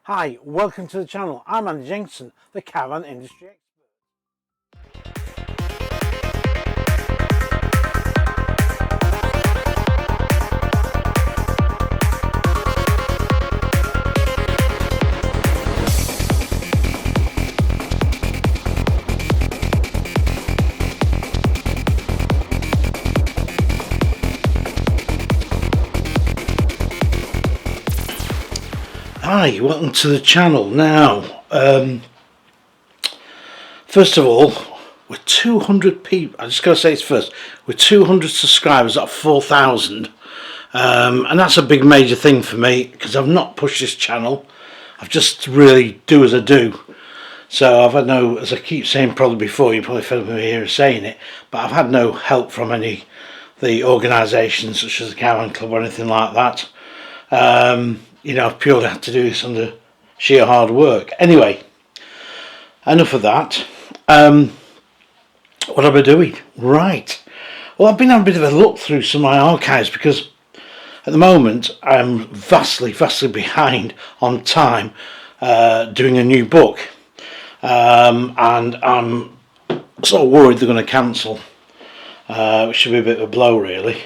Hi, welcome to the channel. I'm Andy Jenkinson, the caravan industry expert. Hi, welcome to the channel. Now, first of all, we're 200 people. I just got to say this first. We're 200 subscribers at 4,000, and that's a big major thing for me because I've not pushed this channel. I've just really do as I do. So I've had no, as I keep saying probably before, you probably fed up with me here saying it, but I've had no help from any the organisations such as the Caravan Club or anything like that. You know, I've purely had to do this under sheer hard work. Anyway, enough of that. What am I doing? Right. Well, I've been having a bit of a look through some of my archives because at the moment I'm vastly behind on time doing a new book. And I'm sort of worried they're going to cancel, which should be a bit of a blow really,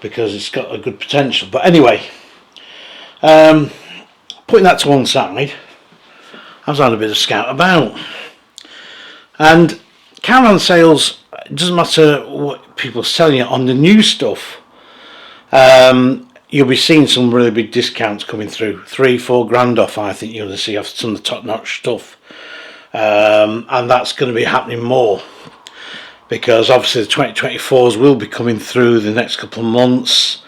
because it's got a good potential. But anyway, putting that to one side, I was having a bit of scout about, and caravan sales, it doesn't matter what people are selling you on the new stuff, you'll be seeing some really big discounts coming through, 3-4 grand off. I think you're going to see off some of the top-notch stuff, and that's going to be happening more because obviously the 2024s will be coming through the next couple of months.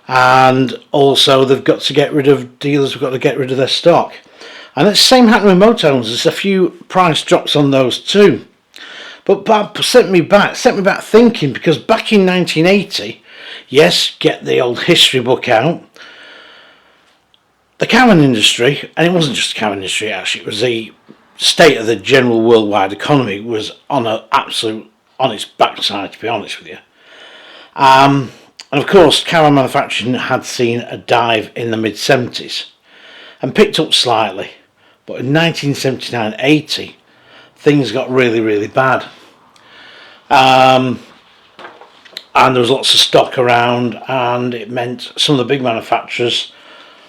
And also they've got to get rid of, dealers have got to get rid of their stock, and it's the same happening with motorhomes. There's a few price drops on those too, but that sent me back thinking, because back in 1980, yes, get the old history book out, the caravan industry, and it wasn't just the caravan industry actually, it was the state of the general worldwide economy was on its backside, to be honest with you. And of course, caravan manufacturing had seen a dive in the mid-70s and picked up slightly, but in 1979-80 things got really bad, and there was lots of stock around, and it meant some of the big manufacturers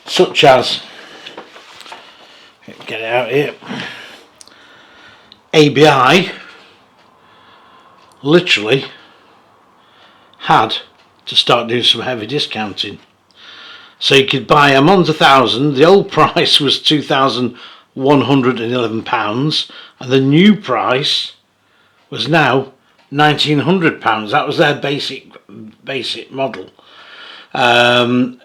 such as, get it out here, ABI, literally had to start doing some heavy discounting. So you could buy a Monza 1000, the old price was £2,111, and the new price was now £1,900. That was their basic model. ABI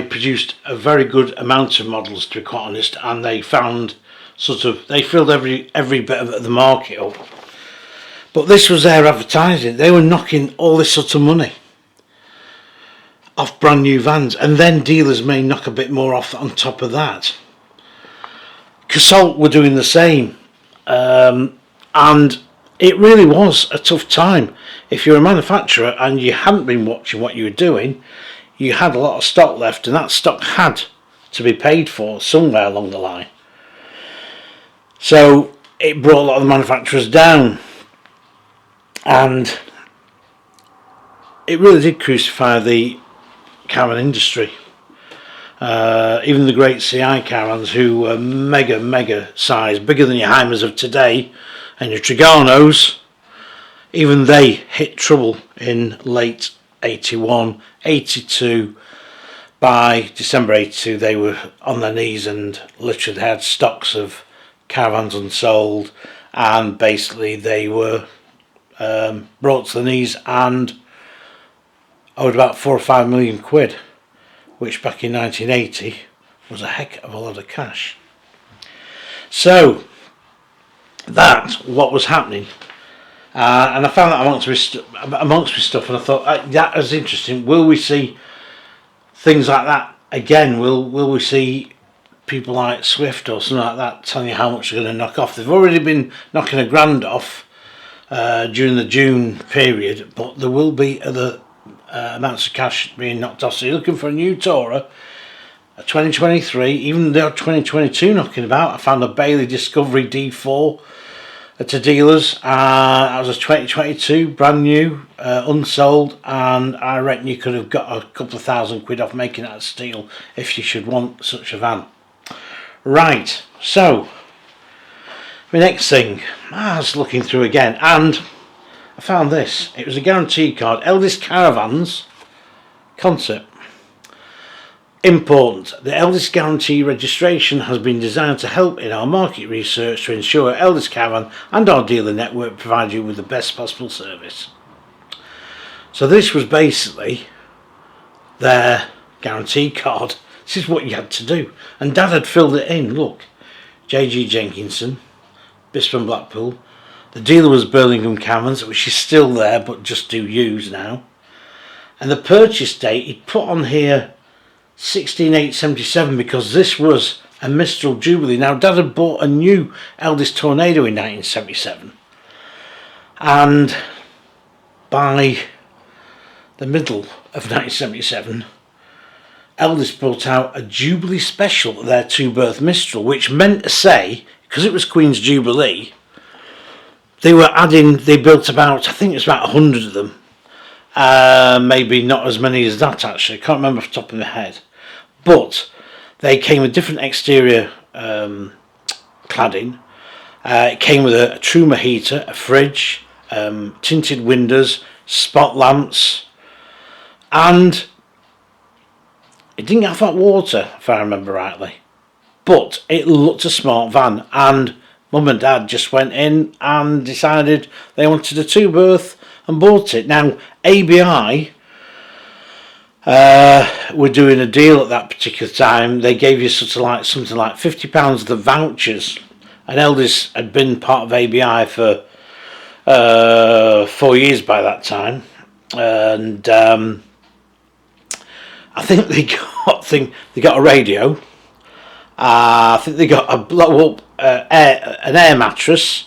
produced a very good amount of models, to be quite honest, and they found they filled every bit of the market up. But this was their advertising. They were knocking all this sort of money off brand new vans, and then dealers may knock a bit more off on top of that. Casalt were doing the same, and it really was a tough time. If you're a manufacturer and you hadn't been watching what you were doing, you had a lot of stock left, and that stock had to be paid for somewhere along the line. So it brought a lot of the manufacturers down, and it really did crucify the caravan industry. Even the great CI caravans, who were mega size, bigger than your Heimers of today and your Triganos, even they hit trouble in late 81, 82. By December 82 they were on their knees, and literally they had stocks of caravans unsold, and basically they were brought to the knees and owed about 4 or 5 million quid, which back in 1980 was a heck of a lot of cash. So that's what was happening, and I found that amongst my stuff, and I thought that was interesting. Will we see things like that again? Will we see people like Swift or something like that telling you how much they're going to knock off? They've already been knocking £1,000 off during the June period, but there will be other amounts of cash being knocked off. So you're looking for a new Tourer, a 2023, even the 2022 knocking about. I found a Bailey Discovery D4 at a dealer's. That was a 2022, brand new, unsold, and I reckon you could have got a couple of £1,000 off making that steel if you should want such a van. Right, so the next thing, I was looking through again, and I found this. It was a guarantee card, Eldest Caravans concept. Important. The Eldest Guarantee registration has been designed to help in our market research to ensure Eldest Caravan and our dealer network provide you with the best possible service. So this was basically their guarantee card. This is what you had to do. And Dad had filled it in. Look, JG Jenkinson, Bispham Blackpool. The dealer was Birmingham Caravans, which is still there but just do use now. And the purchase date he'd put on here 16/8/77 because this was a Mistral Jubilee. Now Dad had bought a new Eldest Tornado in 1977, and by the middle of 1977 Eldest brought out a Jubilee Special, their two-berth Mistral, which meant to say, because it was Queen's Jubilee, they built about, I think it was about 100 of them. Maybe not as many as that actually, I can't remember off the top of my head. But they came with different exterior cladding. It came with a Truma heater, a fridge, tinted windows, spot lamps, and it didn't have hot water if I remember rightly. But it looked a smart van, and Mum and Dad just went in and decided they wanted a two-berth and bought it. Now ABI were doing a deal at that particular time. They gave you something like £50 of the vouchers, and Eldest had been part of ABI for 4 years by that time, and I think they got a radio. I think they got a blow up an air mattress.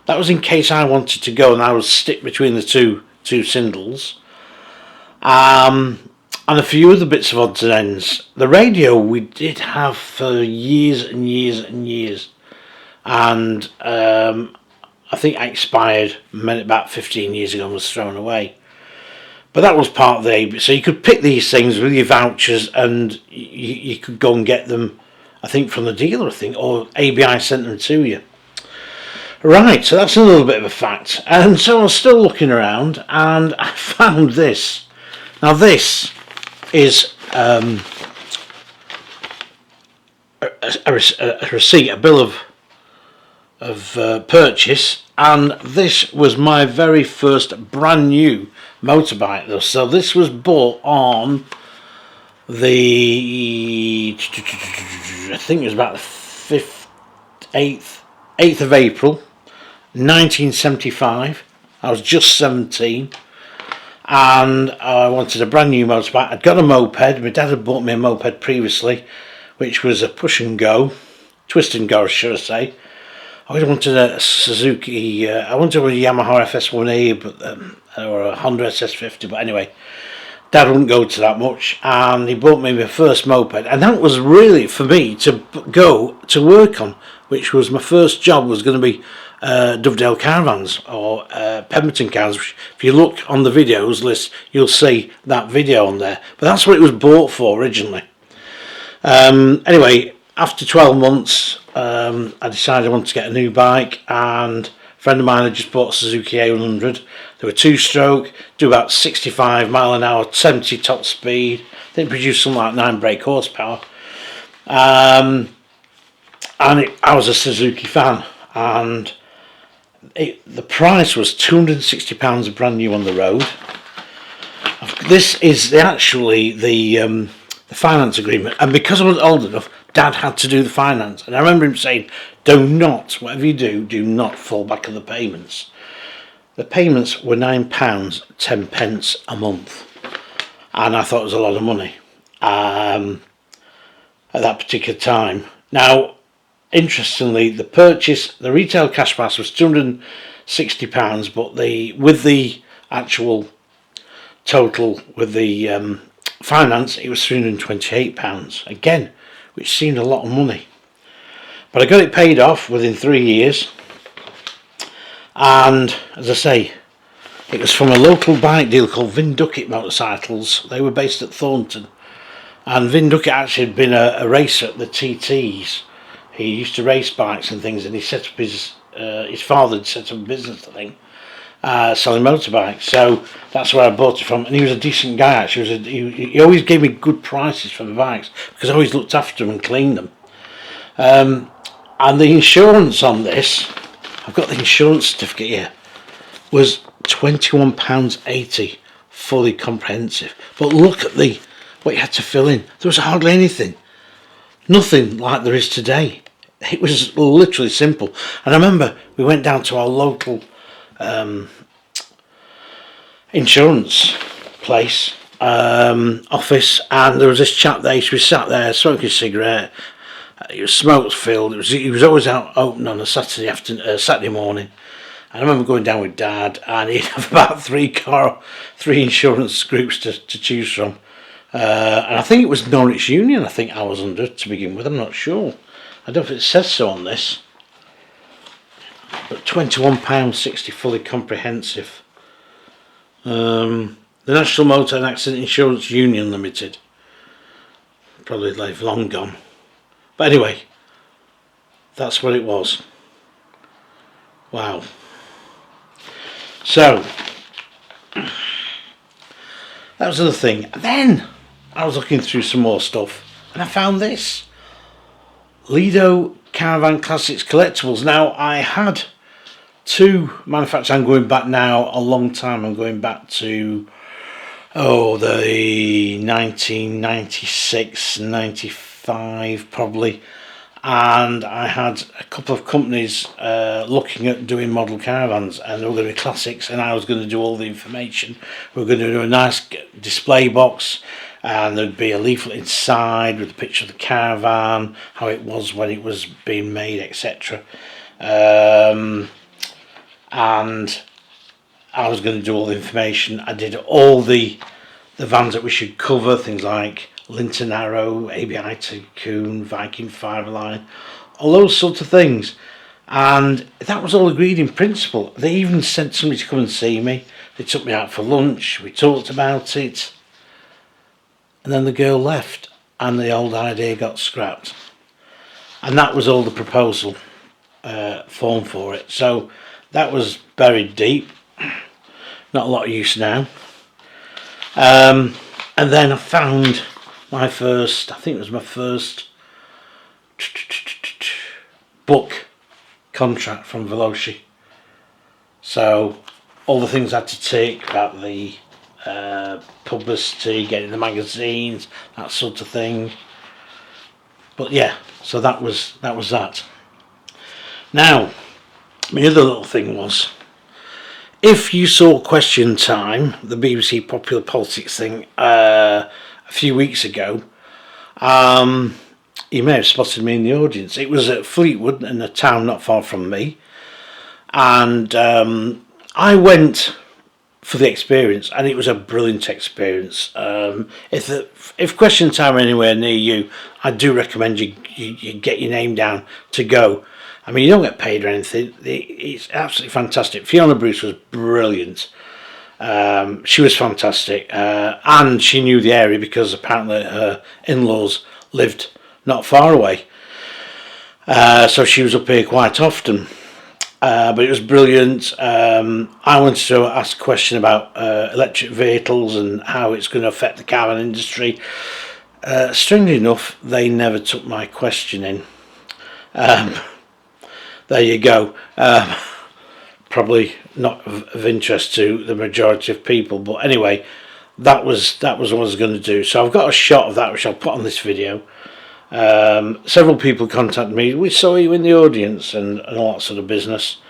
That was in case I wanted to go and I was stick between the two sindles. And a few other bits of odds and ends. The radio we did have for years and years and years. And I think it expired about 15 years ago and was thrown away. But that was part of the AB. So you could pick these things with your vouchers and you could go and get them, I think, from the dealer, or ABI sent them to you. Right, so that's a little bit of a fact. And so I was still looking around and I found this. Now this is a receipt, a bill of purchase, and this was my very first brand new motorbike. So this was bought on the, I think it was about the 8th of April 1975. I was just 17 and I wanted a brand new motorbike. I'd got a moped. My dad had bought me a moped previously, which was a push and go, twist and go should I say. I wanted a Suzuki, I wanted a Yamaha FS1A or a Honda SS50, but anyway, Dad wouldn't go to that much, and he bought me my first moped, and that was really for me to go to work on, which was my first job was going to be Dovedale Caravans or Pemberton Caravans. If you look on the videos list, you'll see that video on there, but that's what it was bought for originally. Anyway, after 12 months, I decided I wanted to get a new bike, and a friend of mine had just bought a Suzuki A100. They were two-stroke, do about 65 mile an hour, 70 top speed. They produce something like 9 brake horsepower. And I was a Suzuki fan, and the price was £260 brand new on the road. This is actually the finance agreement, and because I was old enough, Dad had to do the finance, and I remember him saying, do not, whatever you do not fall back on the payments. The payments were £9.10 a month, and I thought it was a lot of money at that particular time. Now, interestingly, the retail cash price was £260, but with the actual total, with the finance, it was £328 again, which seemed a lot of money, but I got it paid off within 3 years. And as I say, it was from a local bike dealer called Vin Duckett Motorcycles. They were based at Thornton, and Vin Duckett actually had been a racer at the TTs. He used to race bikes and things, and he set up his father had set up a business, I think, selling motorbikes. So that's where I bought it from, and he was a decent guy actually. He always gave me good prices for the bikes because I always looked after them and cleaned them. And the insurance on this, I've got the insurance certificate here, was £21.80, fully comprehensive. But look at what you had to fill in. There was hardly anything, nothing like there is today. It was literally simple. And I remember we went down to our local insurance place office, and there was this chap there. We sat there smoking a cigarette. It was smoke filled. He was always out open on a Saturday morning. And I remember going down with Dad, and he'd have about three insurance groups to choose from. And I think it was Norwich Union. I think I was under to begin with. I'm not sure. I don't know if it says so on this. But £21.60 fully comprehensive. The National Motor and Accident Insurance Union Limited. Probably they've long gone. But anyway, that's what it was. Wow. So, that was another thing. And then I was looking through some more stuff, and I found this. Lido Caravan Classics Collectibles. Now, I had two manufacturers. I'm going back now a long time. I'm going back to the 1996, 95 probably, and I had a couple of companies looking at doing model caravans, and they were going to be classics, and I was going to do all the information. We were going to do a nice display box, and there'd be a leaflet inside with a picture of the caravan, how it was when it was being made, etc. And I was going to do all the information. I did all the vans that we should cover, things like Linton Arrow, ABI Tycoon, Viking Fiberline, all those sorts of things. And that was all agreed in principle. They even sent somebody to come and see me. They took me out for lunch, we talked about it, and then the girl left and the old idea got scrapped. And that was all the proposal form for it. So that was buried deep, not a lot of use now. And then I found my first, I think it was my first book contract from Veloci. So all the things I had to take about the publicity, getting the magazines, that sort of thing. But yeah, so that was that. Now, my other little thing was, if you saw Question Time, the BBC Popular Politics thing, a few weeks ago, you may have spotted me in the audience. It was at Fleetwood, in a town not far from me, and I went for the experience, and it was a brilliant experience. If Question Time are anywhere near you, I do recommend you get your name down to go. I mean, you don't get paid or anything. It's absolutely fantastic. Fiona Bruce was brilliant. She was fantastic, and she knew the area because apparently her in-laws lived not far away. So she was up here quite often. But it was brilliant. I wanted to ask a question about electric vehicles and how it's going to affect the caravan industry. Strangely enough, they never took my question in. There you go. Probably not of interest to the majority of people, but anyway, that was what I was going to do. So I've got a shot of that which I'll put on this video. Several people contacted me. We saw you in the audience and all that sort of business.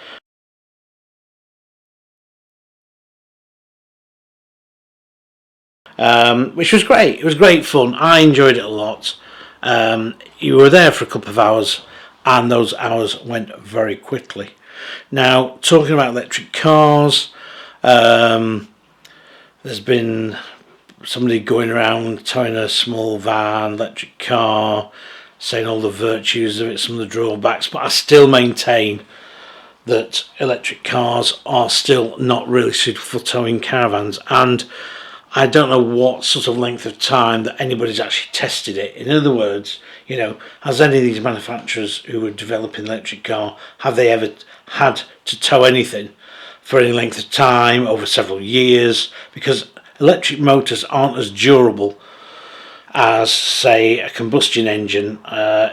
Which was great. It was great fun. I enjoyed it a lot. You were there for a couple of hours, and those hours went very quickly. Now, talking about electric cars, there's been somebody going around towing a small van, electric car, saying all the virtues of it, some of the drawbacks, but I still maintain that electric cars are still not really suitable for towing caravans, and I don't know what sort of length of time that anybody's actually tested it. In other words, has any of these manufacturers who are developing an electric car, have they ever had to tow anything for any length of time over several years? Because electric motors aren't as durable as, say, a combustion engine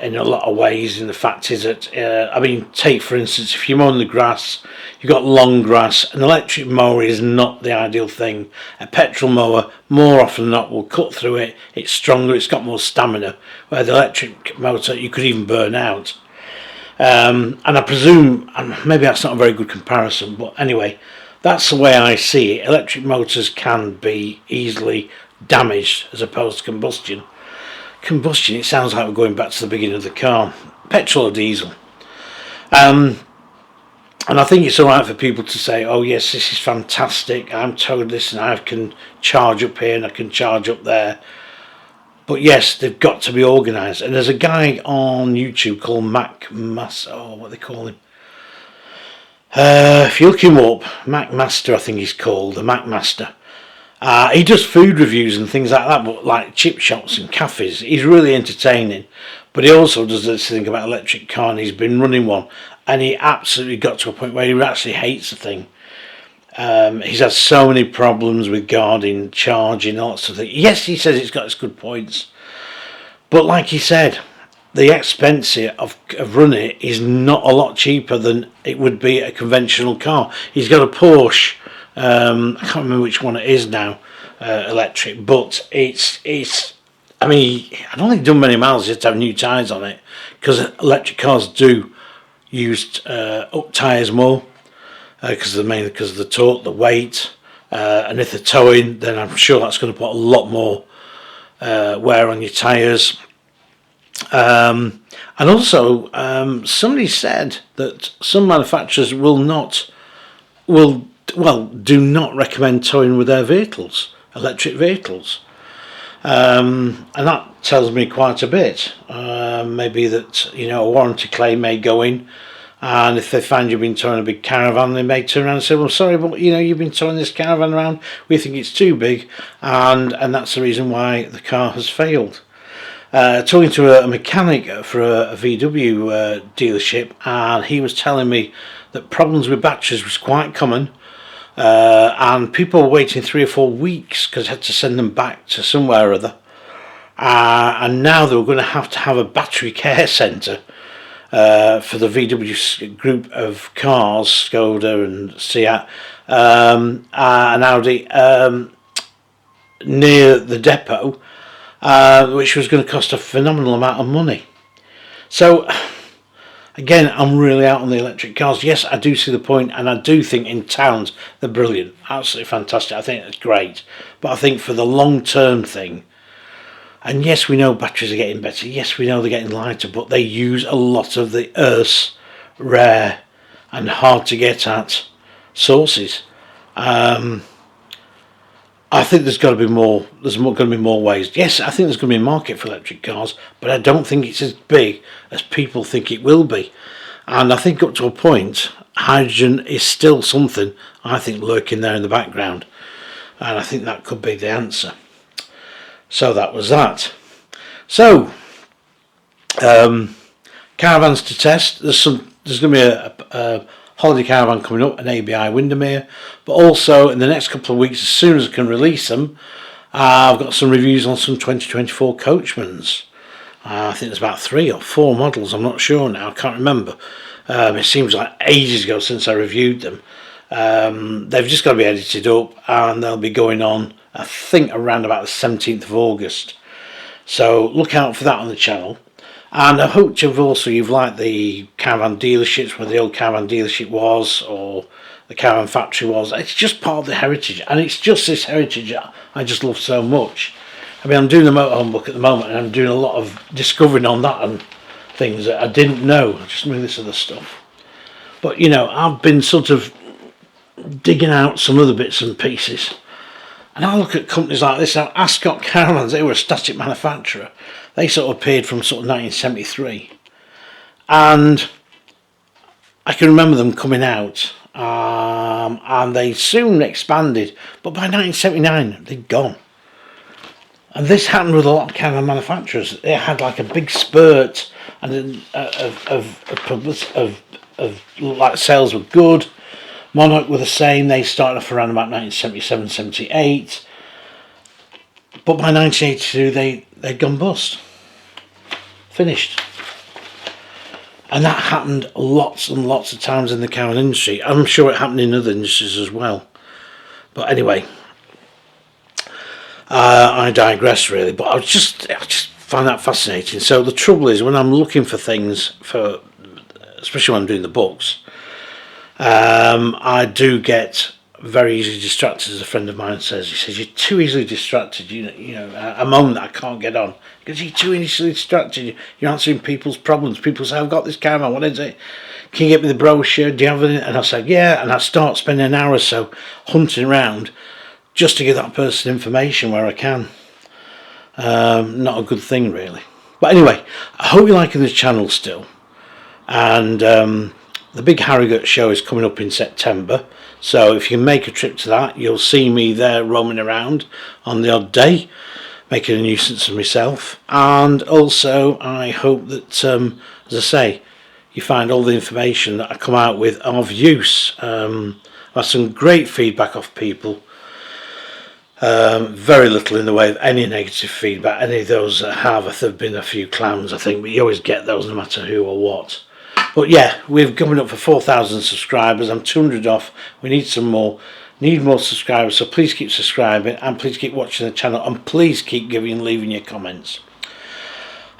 in a lot of ways. And the fact is that, take for instance, if you're mowing the grass, you've got long grass, an electric mower is not the ideal thing. A petrol mower, more often than not, will cut through it. It's stronger, it's got more stamina, where the electric motor you could even burn out. And I presume, and maybe that's not a very good comparison, but anyway, that's the way I see it. Electric motors can be easily damaged as opposed to combustion. Combustion, it sounds like we're going back to the beginning of the car. Petrol or diesel. And I think it's alright for people to say, oh yes, this is fantastic, I'm told this and I can charge up here and I can charge up there. But yes, they've got to be organised. And there's a guy on YouTube called what they call him? If you look him up, Mac Master I think he's called, the Mac Master. He does food reviews and things like that, but like chip shops and cafes. He's really entertaining. But he also does this thing about electric car, and he's been running one, and he absolutely got to a point where he actually hates the thing. He's had so many problems with guarding, charging, all that sort of thing. Yes, he says it's got its good points, but like he said, the expense of running it is not a lot cheaper than it would be a conventional car. He's got a Porsche. I can't remember which one it is now, electric, but it's. I don't think it's done many miles just to have new tyres on it, because electric cars do use up tyres more because of the torque, the weight, and if they're towing, then I'm sure that's going to put a lot more wear on your tyres. And also, somebody said that some manufacturers do not recommend towing with their vehicles, electric vehicles. And that tells me quite a bit. Maybe that, a warranty claim may go in, and if they find you've been towing a big caravan, they may turn around and say, well, sorry, but you've been towing this caravan around, we think it's too big, and that's the reason why the car has failed. Talking to a mechanic for a VW dealership, and he was telling me that problems with batteries was quite common, and people were waiting 3 or 4 weeks because they had to send them back to somewhere or other, and now they were going to have a battery care centre for the VW group of cars, Skoda and Seat and Audi, near the depot, which was going to cost a phenomenal amount of money. So again, I'm really out on the electric cars. Yes, I do see the point, and I do think in towns they're brilliant, absolutely fantastic. I think it's great, but I think for the long-term thing, and yes, we know batteries are getting better, yes, we know they're getting lighter, but they use a lot of the earth's rare and hard to get at sources. I think there's got to be more. There's going to be more ways. Yes, I think there's going to be a market for electric cars, but I don't think it's as big as people think it will be. And I think up to a point, hydrogen is still something I think lurking there in the background, and I think that could be the answer. So that was that. So caravans to test. There's going to be a holiday caravan coming up, an ABI Windermere, but also in the next couple of weeks, as soon as I can release them, I've got some reviews on some 2024 Coachmans. I think there's about 3 or 4 models, I'm not sure now, I can't remember. It seems like ages ago since I reviewed them. They've just got to be edited up, and they'll be going on, I think, around about the 17th of August. So look out for that on the channel. And I hope you've liked the caravan dealerships, where the old caravan dealership was, or the caravan factory was. It's just part of the heritage, and it's just this heritage I just love so much. I'm doing the motorhome book at the moment, and I'm doing a lot of discovering on that and things that I didn't know. I just knew this other stuff. But I've been sort of digging out some other bits and pieces, And I look at companies like this. Now, Ascot Caravans, they were a static manufacturer. They sort of appeared from sort of 1973. And I can remember them coming out, and they soon expanded. But by 1979, they'd gone. And this happened with a lot of caravan manufacturers. It had like a big spurt, and of like sales were good. Monarch were the same. They started off around about 1977, 78. But by 1982, they'd gone bust. Finished. And that happened lots and lots of times in the caravan industry. I'm sure it happened in other industries as well. But anyway, I digress really. But I just find that fascinating. So the trouble is, when I'm looking for things, especially when I'm doing the books, I do get very easily distracted, as a friend of mine says. He says, you're too easily distracted, a moment that I can't get on. Because you're too easily distracted. You're answering people's problems. People say, I've got this caravan, what is it? Can you get me the brochure? Do you have it? And I say, yeah. And I start spending an hour or so hunting around just to give that person information where I can. Not a good thing, really. But anyway, I hope you're liking this channel still. And the big Harrogate show is coming up in September. So if you can make a trip to that, you'll see me there roaming around on the odd day, making a nuisance of myself. And also, I hope that, as I say, you find all the information that I come out with of use. I've had some great feedback off people. Very little in the way of any negative feedback. Any of those that have, there have been a few clowns, I think, but you always get those no matter who or what. But yeah, we're coming up for 4,000 subscribers. I'm 200 off. We need some more. Need more subscribers, so please keep subscribing and please keep watching the channel and please keep leaving your comments.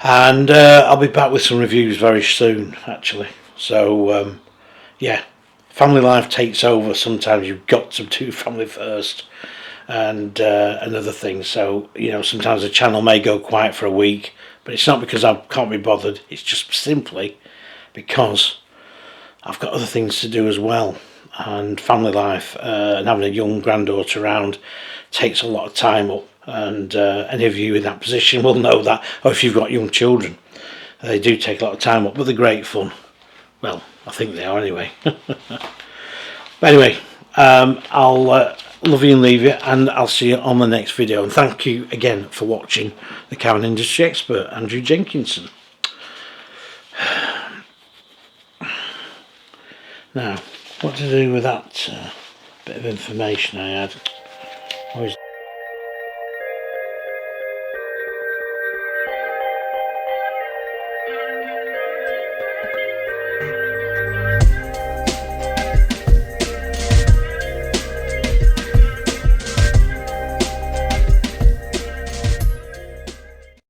And I'll be back with some reviews very soon, actually. So yeah, family life takes over. Sometimes you've got to do family first and other things. So sometimes the channel may go quiet for a week, but it's not because I can't be bothered. It's just simply because I've got other things to do as well, and family life and having a young granddaughter around takes a lot of time up, and any of you in that position will know that, or if you've got young children, they do take a lot of time up, but they're great fun. Well, I think they are anyway. But anyway, I'll love you and leave you, and I'll see you on the next video. And thank you again for watching the Caravan Industry Expert, Andrew Jenkinson. Now, what to do with that bit of information I had?